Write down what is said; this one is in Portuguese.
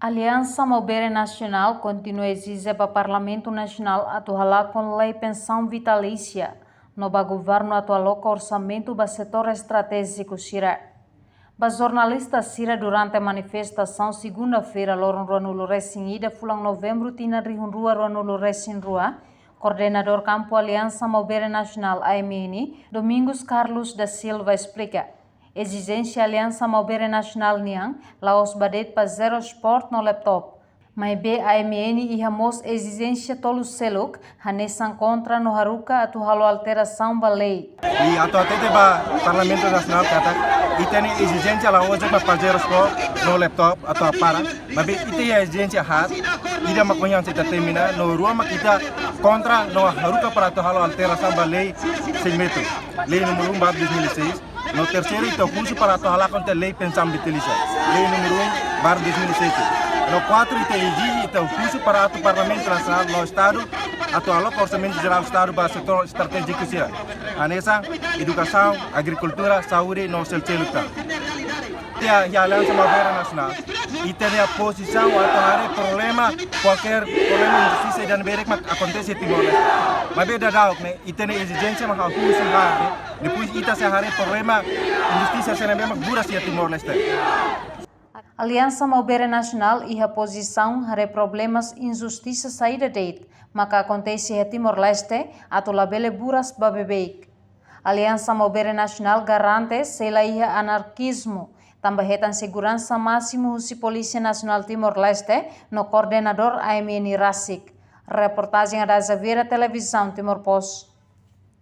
Aliança Mobere Nacional continua a exigir para o Parlamento Nacional atuar com lei pensão vitalícia no governo atual com orçamento do setor estratégico Sira. O jornalista Sira durante a manifestação segunda-feira Loron Ruanulo Resinida Fulang Novembro Tina Rihunrua Ruanulo Resinrua, coordenador campo Aliança Mobere Nacional AMN, Domingos Carlos da Silva explica. Exigência Aliança Mobere Nacional Niang, Laos Badet para zero sport no laptop. Mas B AMN e Ramos exigência tolo seluk, hanesan contra no haruka atu halo alteração da lei. E atualmente o Parlamento Nacional kata e tem exigência lá hoje para fazer sport no laptop atau para, mas itu ya exigência hat, ida makonhang kita termina no ruang kita contra no haruka para atu halo alteração da lei 6 metros, lei número 1 2006. No terceiro, então, curso para atuar contra a lei pensão vitalícia, lei número 1 2007. No 4, então, curso para o Parlamento Nacional no Estado, atuar com o Orçamento Geral do Estado para o setor estratégico. Anessa, educação, agricultura, saúde, no seu luta. Tem a Aliança Mobere Nacional e tem a posição a atuar problema, qualquer problema de justiça dan berek acontece em Timor-Leste. Mas bem da e tem a exigência mas ao curso lá, depois ita se hare problema injustiça se mesmo dura se Timor-Leste. Aliança Mobere Nacional e a posição hare problemas injustiça saída date, mas que acontece em Timor-Leste, atolabele buras babebeik. Aliança Mobere Nacional garante sela ia anarquismo, também tem segurança máximo se Polícia Nacional Timor-Leste no coordenador AMN Rasik. Reportagem da Zaveira Televisão Timor-Post.